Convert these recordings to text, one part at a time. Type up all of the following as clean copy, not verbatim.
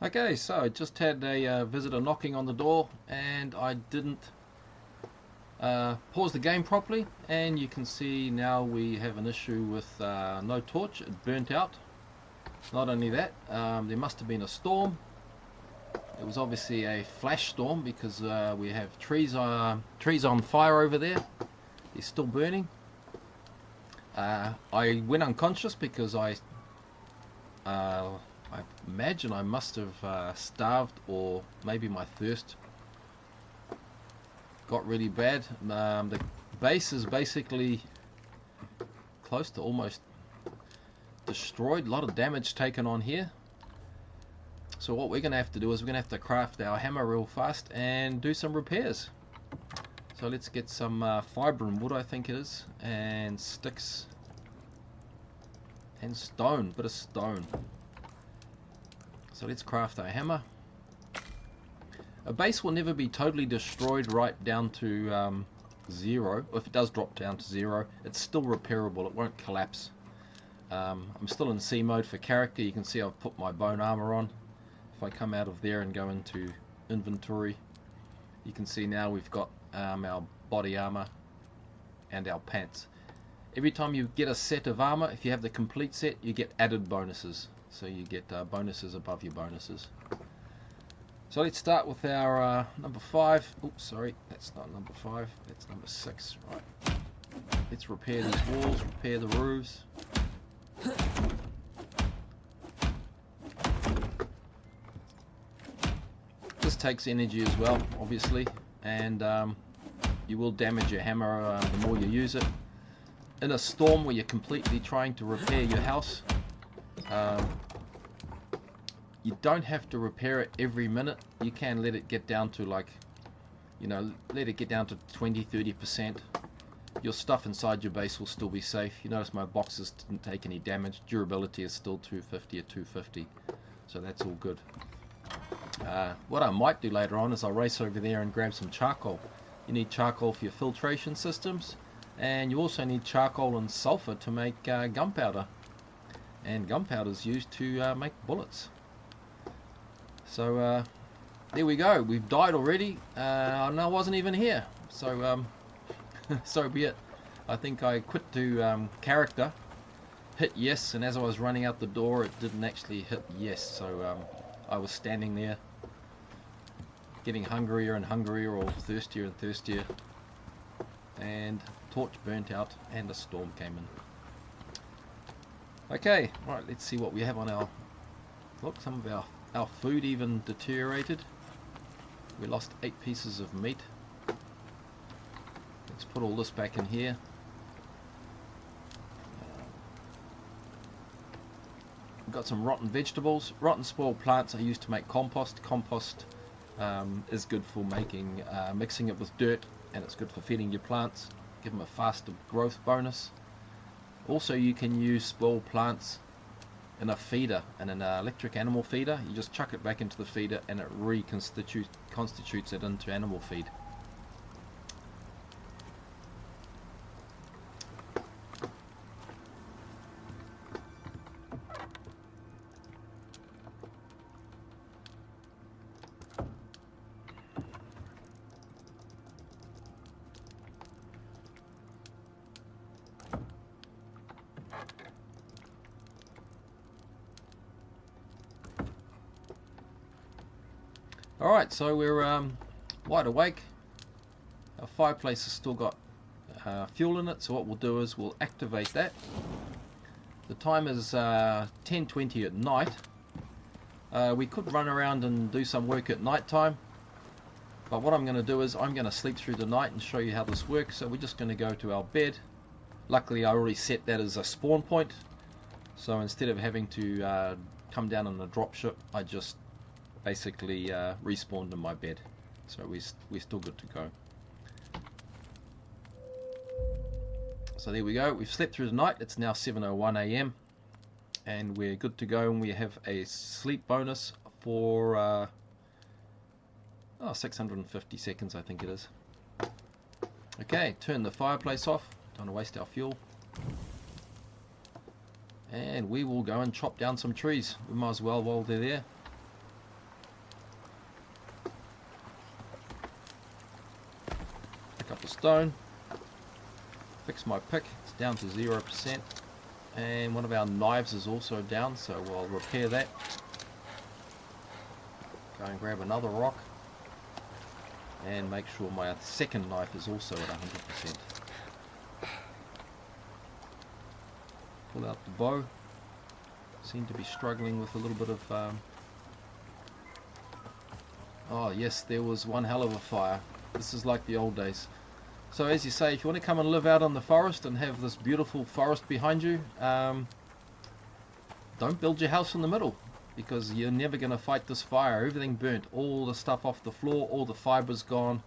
Okay, so I just had a visitor knocking on the door, and I didn't pause the game properly, and you can see now we have an issue with no torch. It burnt out. Not only that, there must have been a storm. It was obviously a flash storm because we have trees on fire over there. They're still burning. I went unconscious because I imagine I must have starved, or maybe my thirst got really bad. The base is basically close to almost destroyed. A lot of damage taken on here. So what we're going to have to do is we're going to have to craft our hammer real fast and do some repairs. So let's get some fibre and wood, I think it is, and sticks and stone, bit of stone. So let's craft our hammer. A base will never be totally destroyed right down to 0. If it does drop down to 0, it's still repairable. It won't collapse. I'm still in C mode for character. You can see I've put my bone armor on. If I come out of there and go into inventory, you can see now we've got our body armor and our pants. Every time you get a set of armor, if you have the complete set, you get added bonuses. So you get bonuses above your bonuses. So let's start with our number 5. Oops, sorry, that's not number 5. That's number 6. Right. Let's repair these walls, repair the roofs. This takes energy as well, obviously, and you will damage your hammer the more you use it. In a storm where you're completely trying to repair your house, you don't have to repair it every minute. You can let it get down to let it get down to 20-30%. Your stuff inside your base will still be safe. You notice my boxes didn't take any damage. Durability is still 250 or 250, so that's all good. What I might do later on is I'll race over there and grab some charcoal. You need charcoal for your filtration systems, and you also need charcoal and sulfur to make gunpowder, and gunpowder is used to make bullets. So there we go. We've died already, and I wasn't even here, so so be it. I think I quit to character, hit yes, and as I was running out the door it didn't actually hit yes, so I was standing there getting hungrier and hungrier, or thirstier and thirstier, and torch burnt out and a storm came in. Okay, right, let's see what we have on our... Look, some of our food even deteriorated. We lost 8 pieces of meat. Let's put all this back in here. We've got some rotten vegetables. Rotten spoiled plants are used to make compost. Compost is good for making, mixing it with dirt, and it's good for feeding your plants. Give them a faster growth bonus. Also, you can use spoiled plants in a feeder, in an electric animal feeder. You just chuck it back into the feeder and it constitutes it into animal feed. Alright, so we're wide awake. Our fireplace has still got fuel in it, so what we'll do is we'll activate that. The time is 10:20 at night. We could run around and do some work at night time, but what I'm going to do is I'm going to sleep through the night and show you how this works. So we're just going to go to our bed. Luckily I already set that as a spawn point, so instead of having to come down on a dropship, I just basically respawned in my bed. So we're still good to go. So there we go, we've slept through the night. It's now 7:01 AM and we're good to go, and we have a sleep bonus for 650 seconds, I think it is. Okay, turn the fireplace off, don't want to waste our fuel, and we will go and chop down some trees. We might as well while they're there. stone. Fix my pick, it's down to 0%. And one of our knives is also down, so we'll repair that. Go and grab another rock. And make sure my second knife is also at 100%. Pull out the bow. Seem to be struggling with a little bit of... Oh yes, there was one hell of a fire. This is like the old days. So as you say, if you want to come and live out in the forest and have this beautiful forest behind you, don't build your house in the middle, because you're never going to fight this fire. Everything burnt, all the stuff off the floor, all the fibers gone.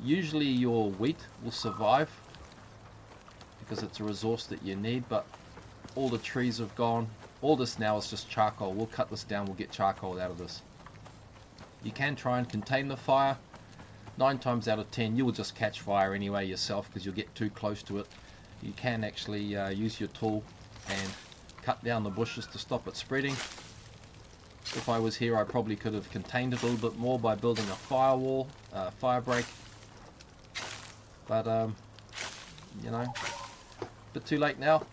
Usually your wheat will survive because it's a resource that you need, but all the trees have gone. All this now is just charcoal. We'll cut this down, we'll get charcoal out of this. You can try and contain the fire. 9 times out of 10 you will just catch fire anyway yourself, because you'll get too close to it. You can actually use your tool and cut down the bushes to stop it spreading. If I was here, I probably could have contained it a little bit more by building a firewall, fire break. But you know, a bit too late now.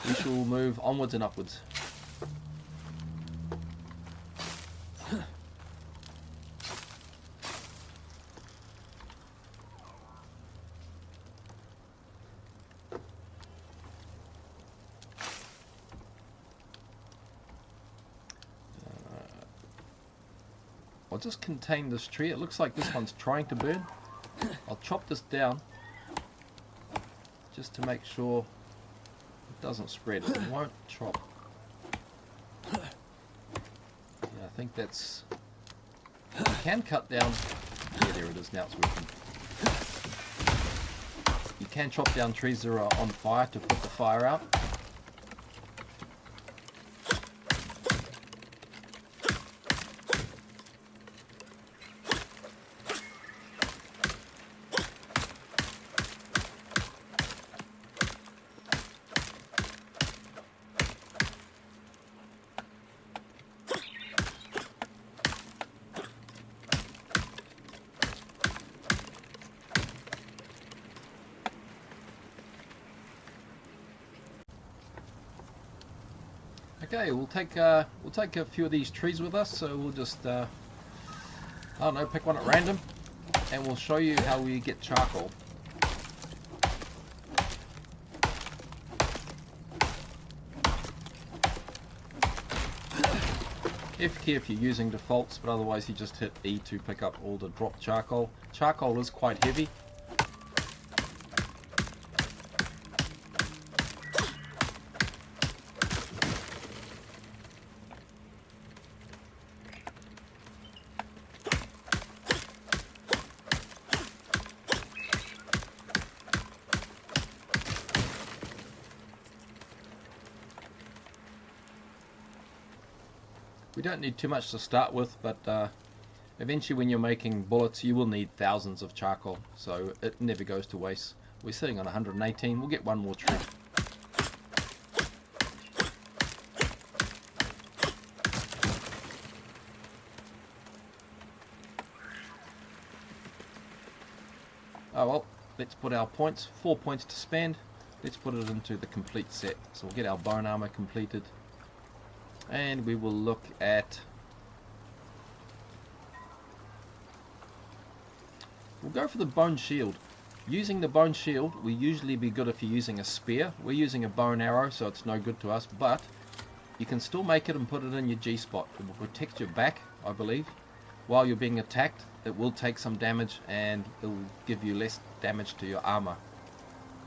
We shall move onwards and upwards. I'll just contain this tree. It looks like this one's trying to burn. I'll chop this down just to make sure it doesn't spread. It won't chop. Yeah, I think that's... You can cut down... Yeah, there it is. Now it's working. You can chop down trees that are on fire to put the fire out. Okay, we'll take a few of these trees with us, so we'll just I don't know, pick one at random, and we'll show you how we get charcoal. F key if you're using defaults, but otherwise you just hit E to pick up all the dropped charcoal. Charcoal is quite heavy. We don't need too much to start with, but eventually when you're making bullets you will need thousands of charcoal, so it never goes to waste. We're sitting on 118, we'll get one more tree. Oh well, let's put our points, 4 points to spend. Let's put it into the complete set. So we'll get our bone armor completed. And we will look at... We'll go for the bone shield. Using the bone shield will usually be good if you're using a spear. We're using a bow and arrow, so it's no good to us, but you can still make it and put it in your G-spot. It will protect your back, I believe. While you're being attacked, it will take some damage and it will give you less damage to your armor.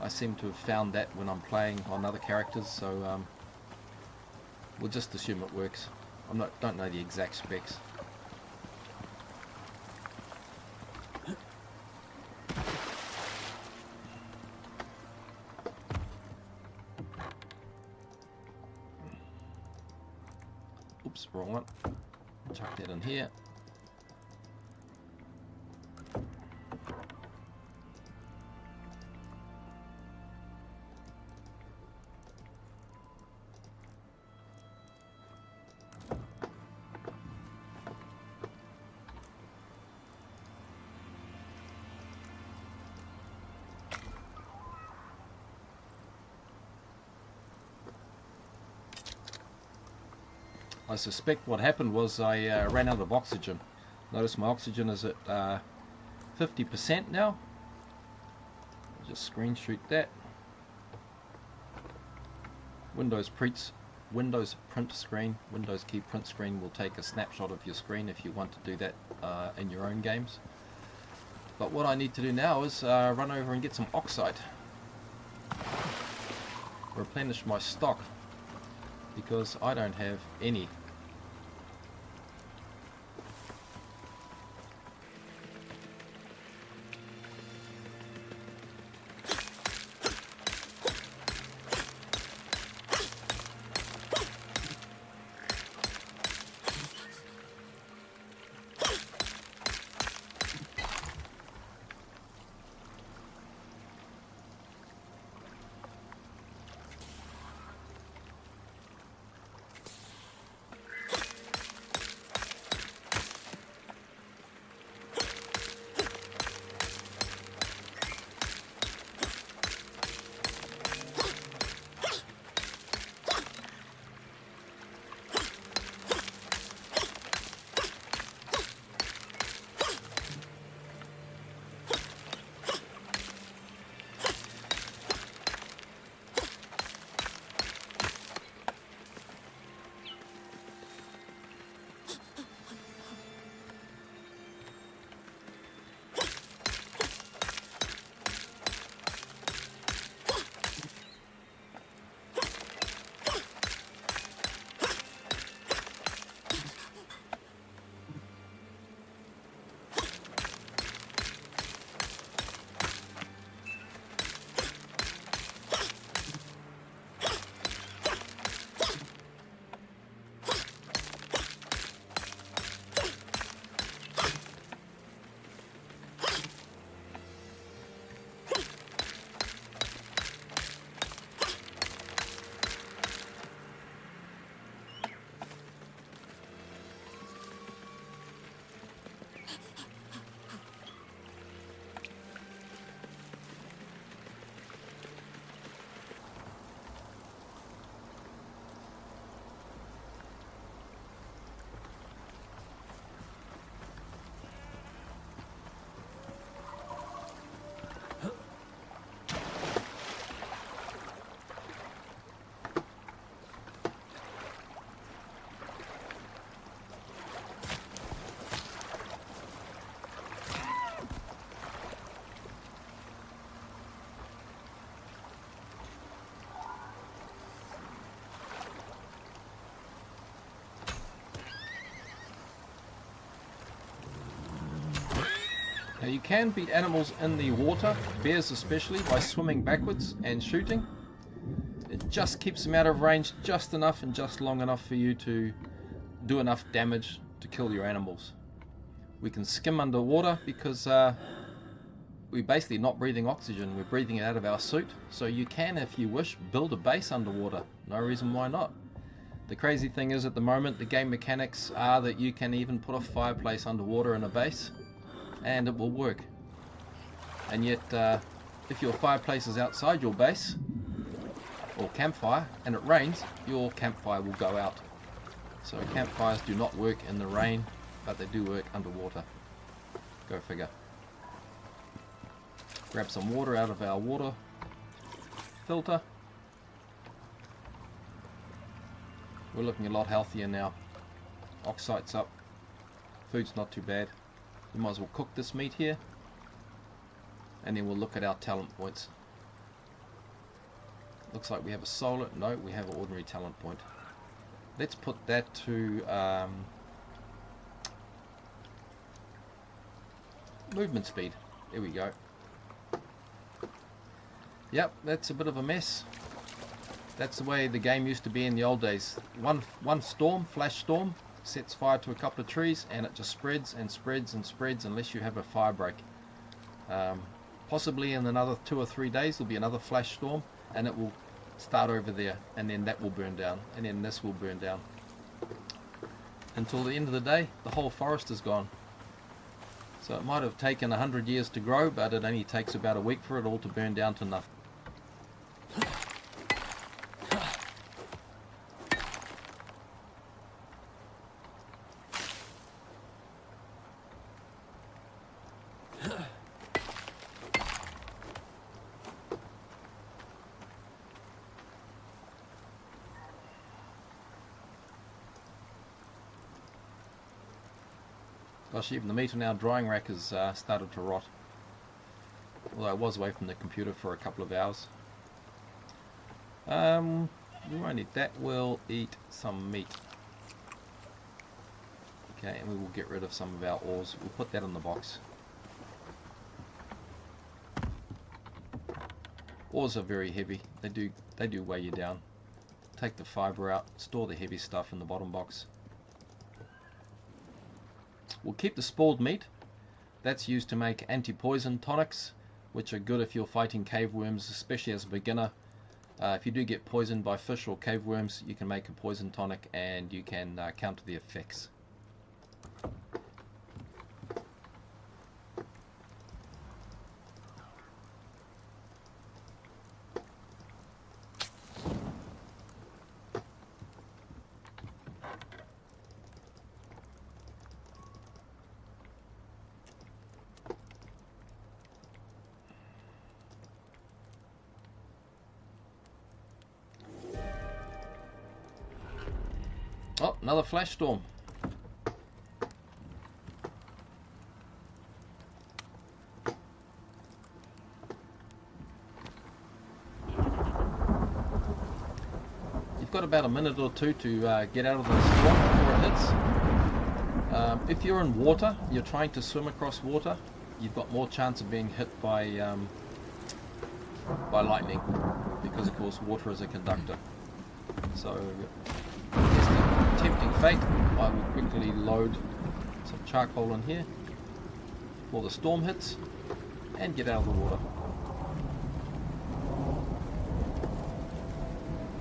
I seem to have found that when I'm playing on other characters, so we'll just assume it works. Don't know the exact specs. Oops, wrong one. Chuck that in here. I suspect what happened was I ran out of oxygen. Notice my oxygen is at 50% now. I'll just screenshot that. Windows print screen, Windows key print screen will take a snapshot of your screen if you want to do that in your own games. But what I need to do now is run over and get some oxide. Replenish my stock, because I don't have any. Now you can beat animals in the water, bears especially, by swimming backwards and shooting. It just keeps them out of range just enough and just long enough for you to do enough damage to kill your animals. We can skim underwater because we're basically not breathing oxygen, we're breathing it out of our suit. So you can, if you wish, build a base underwater. No reason why not. The crazy thing is, at the moment, the game mechanics are that you can even put a fireplace underwater in a base, and it will work. And yet, if your fireplace is outside your base, or campfire, and it rains, your campfire will go out. So campfires do not work in the rain, but they do work underwater. Go figure. Grab some water out of our water filter. We're looking a lot healthier now. Oxyte's up. Food's not too bad. We might as well cook this meat here, and then we'll look at our talent points. Looks like we have a solar. No, we have an ordinary talent point. Let's put that to movement speed. There we go. Yep, that's a bit of a mess. That's the way the game used to be in the old days. One storm, flash storm, sets fire to a couple of trees, and it just spreads and spreads and spreads unless you have a fire break. Possibly in another 2 or 3 days there'll be another flash storm, and it will start over there, and then that will burn down, and then this will burn down. Until the end of the day, the whole forest is gone. So it might have taken 100 years to grow, but it only takes about a week for it all to burn down to nothing. Gosh, even the meat on our drying rack has started to rot. Although I was away from the computer for a couple of hours. We won't eat that, we'll eat some meat. Okay, and we will get rid of some of our ores. We'll put that in the box. Ores are very heavy. They do weigh you down. Take the fibre out, store the heavy stuff in the bottom box. We'll keep the spoiled meat. That's used to make anti-poison tonics, which are good if you're fighting cave worms, especially as a beginner. If you do get poisoned by fish or cave worms, you can make a poison tonic and you can counter the effects. Oh, another flash storm. You've got about a minute or two to get out of the storm before it hits. If you're in water, you're trying to swim across water, you've got more chance of being hit by lightning, because of course water is a conductor. So tempting fate, I will quickly load some charcoal in here before the storm hits and get out of the water.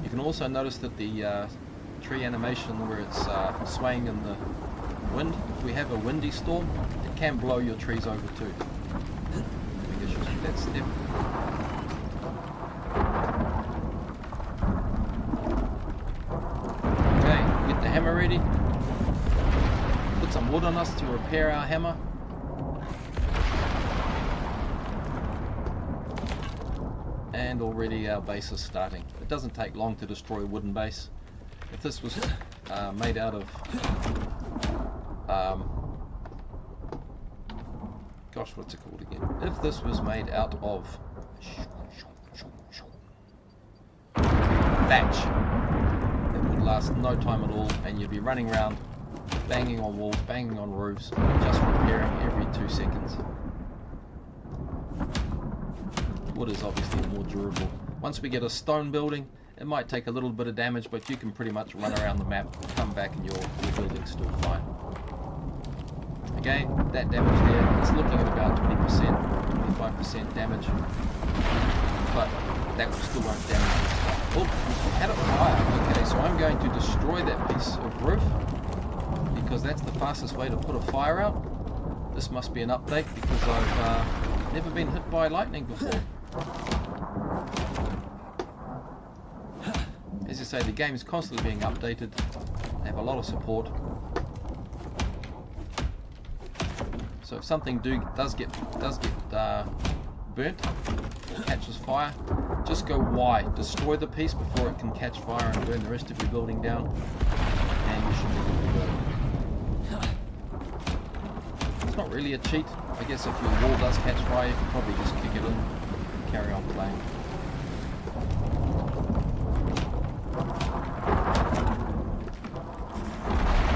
You can also notice that the tree animation where it's swaying in the wind, if we have a windy storm, it can blow your trees over too. Big issues with that step. Hammer ready. Put some wood on us to repair our hammer. And already our base is starting. It doesn't take long to destroy a wooden base. If this was made out of gosh, what's it called again? If this was made out of thatch, last no time at all, and you'd be running around banging on walls, banging on roofs, just repairing every 2 seconds. Wood is obviously more durable. Once we get a stone building, it might take a little bit of damage, but you can pretty much run around the map, come back, and your building's still fine. Again, that damage there, it's looking at about 20%, 25% damage, but that still won't damage the stuff. Oh, we had a fire. Okay, so I'm going to destroy that piece of roof, because that's the fastest way to put a fire out. This must be an update, because I've never been hit by lightning before. As I say, the game is constantly being updated. They have a lot of support. So if something does get burnt or catches fire, just go Y, destroy the piece before it can catch fire and burn the rest of your building down, and you should be good to go. It's not really a cheat. I guess if your wall does catch fire, you can probably just kick it in and carry on playing.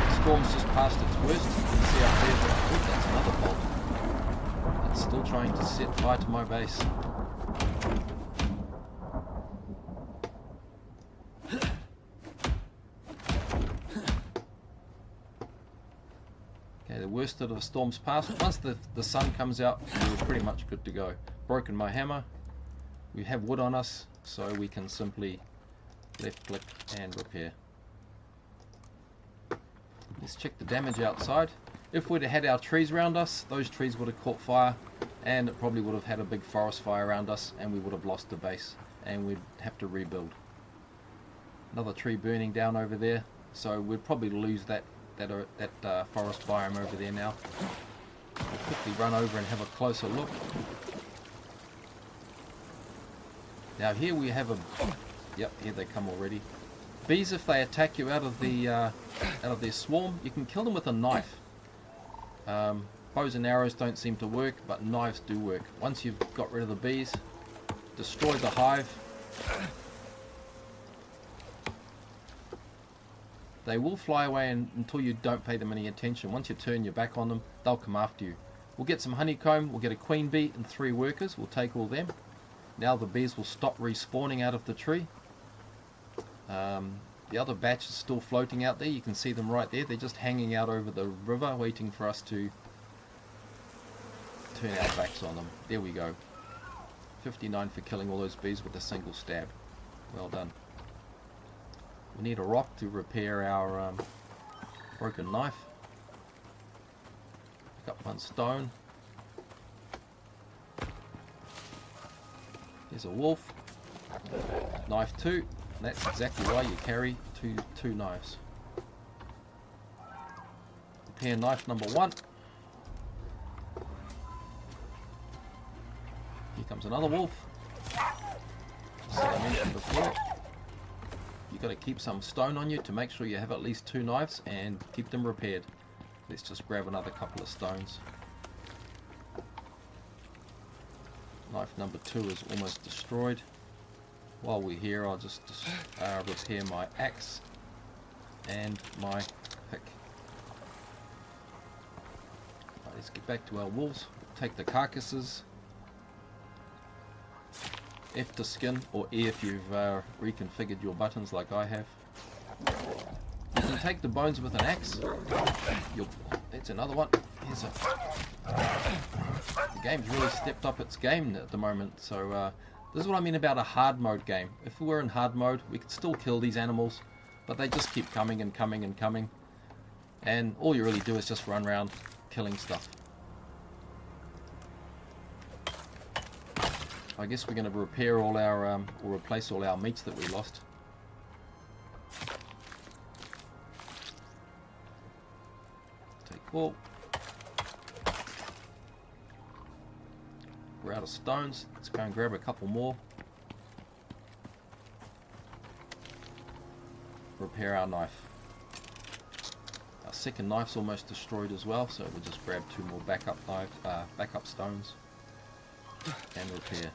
The storm's just past its worst. You can see up there, oh, that's another bolt. It's still trying to set fire to my base. Okay, the worst of the storm's past. Once the sun comes out, we're pretty much good to go. Broken my hammer. We have wood on us, so we can simply left click and repair. Let's check the damage outside. If we'd have had our trees around us, those trees would have caught fire, and it probably would have had a big forest fire around us, and we would have lost the base, and we'd have to rebuild. Another tree burning down over there, so we'd probably lose that forest biome over there now. We'll quickly run over and have a closer look. Now here we have a, yep, here they come already. Bees, if they attack you out of their swarm, you can kill them with a knife. Bows and arrows don't seem to work, but knives do work. Once you've got rid of the bees, destroy the hive. They will fly away until you don't pay them any attention. Once you turn your back on them, they'll come after you. We'll get some honeycomb, we'll get a queen bee and 3 workers, we'll take all them. Now the bees will stop respawning out of the tree. The other batch is still floating out there, you can see them right there. They're just hanging out over the river waiting for us to turn our backs on them. There we go. 59 for killing all those bees with a single stab. Well done. We need a rock to repair our broken knife. Pick up 1 stone. Here's a wolf. Knife 2. That's exactly why you carry two knives. Repair knife number 1. Here comes another wolf. As I mentioned before, you've got to keep some stone on you to make sure you have at least 2 knives and keep them repaired. Let's just grab another couple of stones. Knife number 2 is almost destroyed. While we're here, I'll just repair my axe and my pick. Right, let's get back to our wolves. Take the carcasses. F to skin, or E if you've reconfigured your buttons like I have. You can take the bones with an axe. That's another one. Here's a. The game's really stepped up its game at the moment, so this is what I mean about a hard mode game. If we were in hard mode, we could still kill these animals, but they just keep coming and coming and coming, and all you really do is just run around killing stuff. I guess we're going to repair all our, or replace all our meats that we lost. Take 4. We're out of stones. Let's go and grab a couple more. Repair our knife. Our second knife's almost destroyed as well, so we'll just grab 2 more backup stones and repair.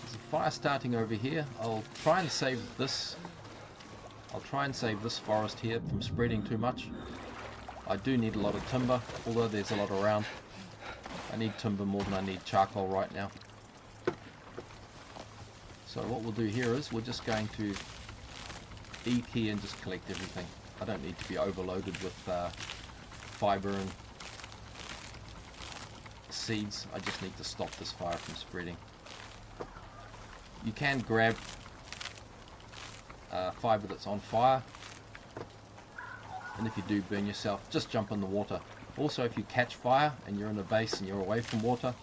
There's a fire starting over here. I'll try and save this forest here from spreading too much. I do need a lot of timber, although there's a lot around. I need timber more than I need charcoal right now. So what we'll do here is we're just going to E key and just collect everything. I don't need to be overloaded with fiber and seeds. I just need to stop this fire from spreading. You can grab fiber that's on fire, and if you do burn yourself, just jump in the water. Also, if you catch fire and you're in a base and you're away from water,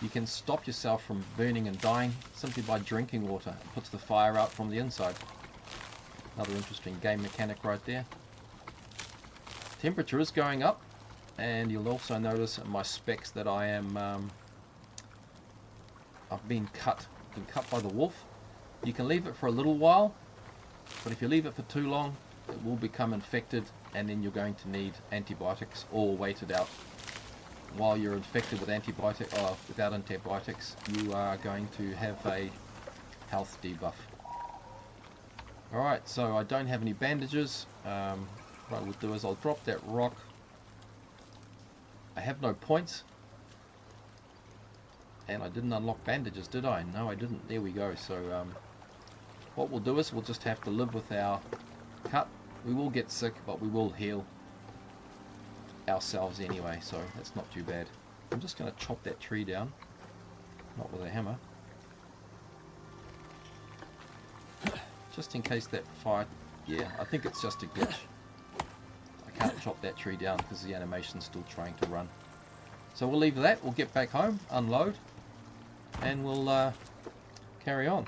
you can stop yourself from burning and dying simply by drinking water. It puts the fire out from the inside. Another interesting game mechanic right there. Temperature is going up, and you'll also notice in my specs that I am I've been cut by the wolf. You can leave it for a little while, but if you leave it for too long, it will become infected, and then you're going to need antibiotics or wait it out. While you're infected with without antibiotics, you are going to have a health debuff. Alright, so I don't have any bandages. What I will do is I'll drop that rock. I have no points. And I didn't unlock bandages, did I? No, I didn't. There we go. So what we'll do is we'll just have to live with our cut. We will get sick, but we will heal ourselves anyway, so that's not too bad. I'm just going to chop that tree down, not with a hammer, just in case that fire. Yeah, I think it's just a glitch. I can't chop that tree down because the animation's still trying to run. So we'll leave that, we'll get back home, unload, and we'll carry on.